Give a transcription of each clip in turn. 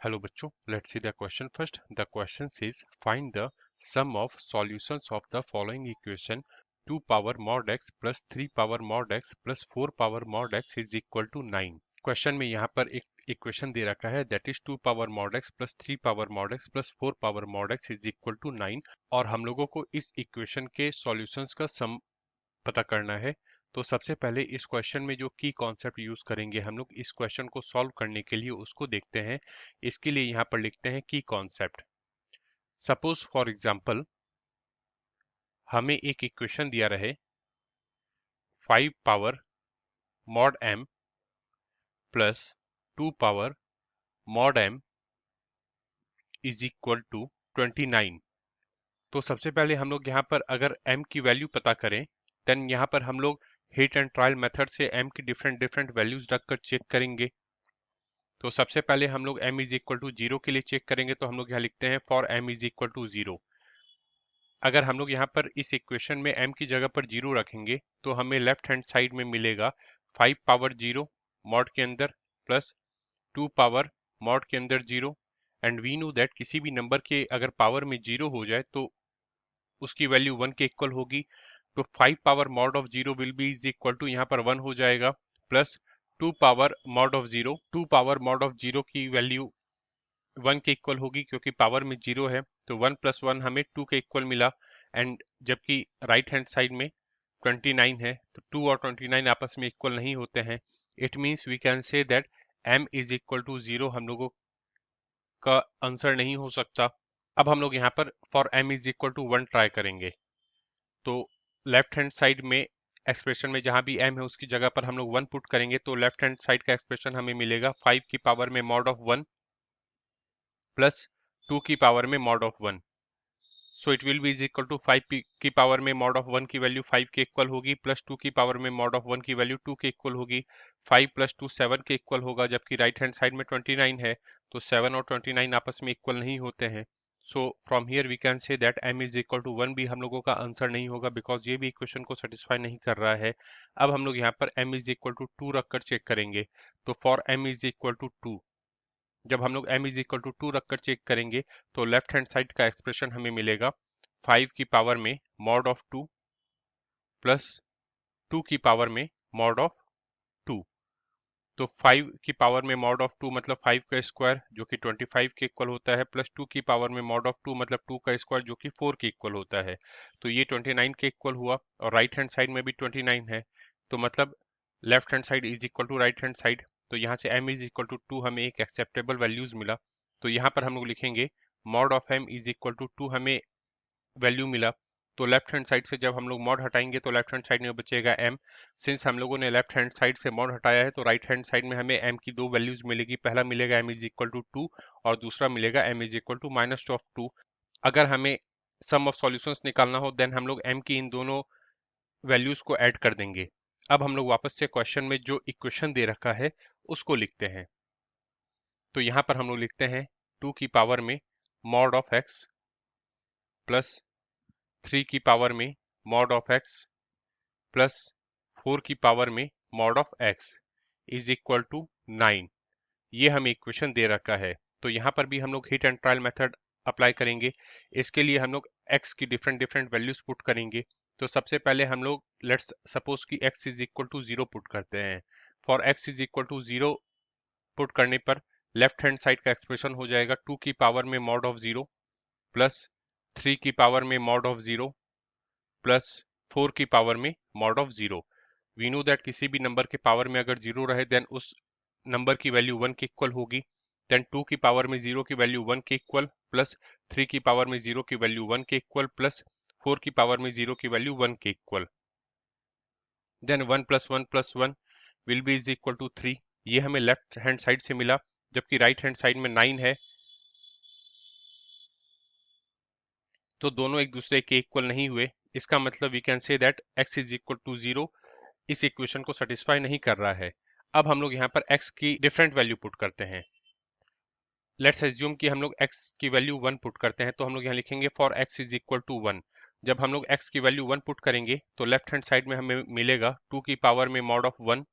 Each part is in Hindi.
Hello बच्चों, let's see the question first. The question says find the sum of solutions of the following equation 2 power mod x plus 3 power mod x plus 4 power mod x is equal to 9. Question में यहाँ पर एक इक्वेशन दे रखा है that is 2 power mod x plus 3 power mod x plus 4 power mod x is equal to 9 और हम लोगों को इस इक्वेशन के सॉल्यूशंस का सम पता करना है। तो सबसे पहले इस क्वेश्चन में जो की कॉन्सेप्ट यूज करेंगे हम लोग इस क्वेश्चन को सॉल्व करने के लिए उसको देखते हैं। इसके लिए यहाँ पर लिखते हैं की कॉन्सेप्ट। सपोज फॉर एग्जांपल हमें एक इक्वेशन दिया रहे 5 power mod m plus 2 power mod m is equal to 29। तो सबसे पहले हम लोग यहाँ पर अगर m की वैल्यू पता करें देन यहाँ पर हम लोग हिट एंड ट्रायल मेथड से m की डिफरेंट डिफरेंट वैल्यूज रखकर चेक करेंगे। तो सबसे पहले हम लोग m इज इक्वल टू 0 के लिए चेक करेंगे तो हम लोग यहाँ लिखते हैं for m is equal to 0। अगर हम लोग यहाँ पर इस इक्वेशन में m की जगह पर 0 रखेंगे तो हमें लेफ्ट हैंड साइड में मिलेगा 5 पावर 0 मॉड के अंदर प्लस 2 पावर मॉड के अंदर 0 एंड वी नो दैट किसी भी नंबर के अगर पावर में 0 हो जाए तो उसकी वैल्यू 1 के इक्वल होगी। तो 5 power mod of 0 will be is equal to यहाँ पर 1 हो जाएगा plus 2 power mod of 0 2 power mod of 0 की वैल्यू 1 के इक्वल होगी क्योंकि पावर में 0 है तो 1 प्लस 1 हमें 2 के इक्वल मिला एंड जबकि राइट हैंड साइड में 29 है तो 2 और 29 आपस में इक्वल नहीं होते हैं। It means we can say that m is equal to 0 हम लोगों का आंसर नहीं हो सकता। अब हम लोग यहाँ पर for m is equal to 1 try करेंगे। तो लेफ्ट हैंड साइड में एक्सप्रेशन में जहां भी m है उसकी जगह पर हम लोग 1 पुट करेंगे तो लेफ्ट हैंड साइड का एक्सप्रेशन हमें मिलेगा 5 की पावर में मॉड ऑफ 1 प्लस 2 की पावर में mod of 1। So it will be is equal to 5 की पावर में मॉड ऑफ 1 की वैल्यू 5 के इक्वल होगी प्लस 2 की पावर में मॉड ऑफ 1 की वैल्यू 2 के इक्वल होगी। 5 प्लस 2 7 के इक्वल होगा जबकि राइट हैंड साइड में 29 है तो 7 और 29 आपस में इक्वल नहीं होते हैं। So from here we can say that m is equal to 1 भी हम लोगों का आंसर नहीं होगा बिकॉज ये भी इक्वेशन को सेटिस्फाई नहीं कर रहा है। अब हम लोग यहाँ पर m इज इक्वल टू 2 रखकर चेक करेंगे। तो for m is equal to 2 जब हम लोग m इज इक्वल टू 2 रखकर चेक करेंगे तो लेफ्ट हैंड साइड का एक्सप्रेशन हमें मिलेगा 5 की पावर में मॉड ऑफ 2 प्लस 2 की पावर में मॉड ऑफ 2। तो 5 की पावर में मॉड ऑफ 2 मतलब 5 का स्क्वायर जो कि 25 के इक्वल होता है प्लस 2 की पावर में मॉड ऑफ 2 मतलब 2 का स्क्वायर जो कि 4 के इक्वल होता है। तो ये 29 के इक्वल हुआ और राइट हैंड साइड में भी 29 है तो मतलब left hand side is equal to right hand side. तो यहाँ से m इज इक्वल टू 2 हमें एक एक्सेप्टेबल वैल्यूज मिला। तो यहाँ पर हम लोग लिखेंगे mod of m is equal to 2 हमें वैल्यू मिला। तो लेफ्ट हैंड साइड से जब हम लोग मॉड हटाएंगे तो लेफ्ट हैंड साइड में बचेगा m। सिंस हम लोगों ने लेफ्ट हैंड साइड से मॉड हटाया है तो राइट हैंड साइड में हमें m की दो वैल्यूज मिलेगी। पहला मिलेगा m इज इक्वल टू 2 और दूसरा मिलेगा m is equal to minus of 2। अगर हमें सम ऑफ सॉल्यूशंस निकालना हो देन हम लोग m की इन दोनों वैल्यूज को ऐड कर देंगे। अब हम लोग वापस से क्वेश्चन में जो इक्वेशन दे रखा है उसको लिखते हैं। तो यहाँ पर हम लोग लिखते हैं 2 की पावर में मॉड ऑफ x प्लस 3 की पावर में मॉड ऑफ x प्लस 4 की पावर में mod of x is equal to 9। ये हमें इक्वेशन दे रखा है। तो यहाँ पर भी हम लोग hit and trial method apply करेंगे। इसके लिए हम लोग x की डिफरेंट डिफरेंट वैल्यूज पुट करेंगे। तो सबसे पहले हम लोग लेट्स सपोज कि x is equal to 0 put करते हैं। For x is equal to 0 put करने पर लेफ्ट हैंड साइड का एक्सप्रेशन हो जाएगा 2 की पावर में मॉड ऑफ 0 प्लस 3 की पावर में मॉड ऑफ 0 प्लस 4 की पावर में mod of 0। We know that किसी भी नंबर के पावर में अगर 0 रहे देन उस नंबर की वैल्यू 1 के इक्वल होगी। देन 2 की पावर में 0 की वैल्यू 1 के इक्वल प्लस 3 की पावर में 0 की वैल्यू 1 के इक्वल प्लस 4 की पावर में 0 की वैल्यू 1 के equal. Then 1 plus 1 will be is equal to 3। ये हमें लेफ्ट हैंड साइड से मिला जबकि राइट हैंड साइड में 9 है तो दोनों एक दूसरे के इक्वल नहीं हुए। इसका मतलब we can say that x is equal to 0 इस इक्वेशन को सेटिस्फाई नहीं कर रहा है। अब हम लोग यहाँ पर x की डिफरेंट वैल्यू पुट करते हैं। लेट्स एज्यूम कि हम लोग x की वैल्यू 1 पुट करते हैं तो हम लोग यहाँ लिखेंगे for x is equal to 1। जब हम लोग x की वैल्यू 1 पुट करेंगे तो लेफ्ट हैंड साइड में हमें मिलेगा 2 की पावर में मॉड ऑफ 1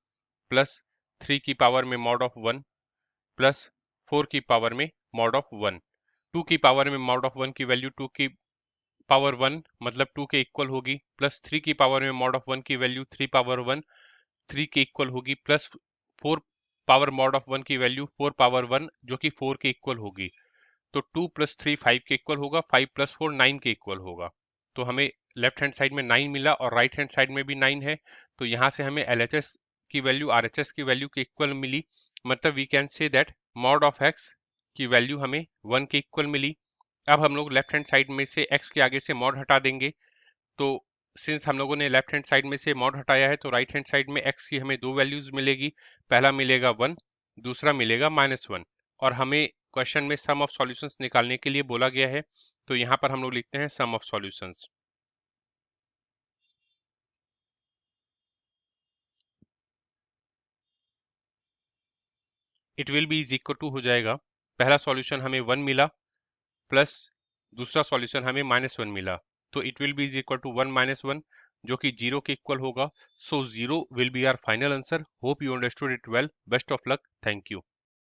प्लस 3 की पावर में मॉड ऑफ 1 प्लस 4 की पावर में मॉड ऑफ 1। 2 की पावर में मॉड ऑफ 1 की वैल्यू 2 की पावर 1 मतलब 2 के इक्वल होगी, प्लस 3 की पावर में मॉड ऑफ 1 की वैल्यू 3 पावर 1 3 के इक्वल होगी, प्लस 4 पावर मॉड ऑफ 1 की वैल्यू 4 पावर 1 जो कि 4 के इक्वल होगी। तो 2 प्लस 3 5 के इक्वल होगा, 5 प्लस 4 9 के इक्वल होगा। तो हमें लेफ्ट हैंड साइड में 9 मिला और राइट हैंड साइड में भी 9 है। तो यहाँ से हमें LHS की वैल्यू RHS की वैल्यू के इक्वल मिली। मतलब we can say that mod of x की वैल्यू हमें 1 के इक्वल मिली। अब हम लोग लेफ्ट हैंड साइड में से x के आगे से मॉड हटा देंगे। तो सिंस हम लोगों ने लेफ्ट हैंड साइड में से मॉड हटाया है तो राइट हैंड साइड में x की हमें दो वैल्यूज मिलेगी। पहला मिलेगा 1, दूसरा मिलेगा -1। और हमें क्वेश्चन में सम ऑफ सॉल्यूशंस निकालने के लिए बोला गया है। तो यहाँ पर हम लोग लिखते हैं sum of solutions. It will be is equal to हो जाएगा, पहला सॉल्यूशन हमें 1 मिला प्लस दूसरा सॉल्यूशन हमें -1 मिला। तो it will be is equal to 1 -1 जो कि 0 के इक्वल होगा। So 0 will be our final answer. Hope you understood it well. Best of luck. Thank you.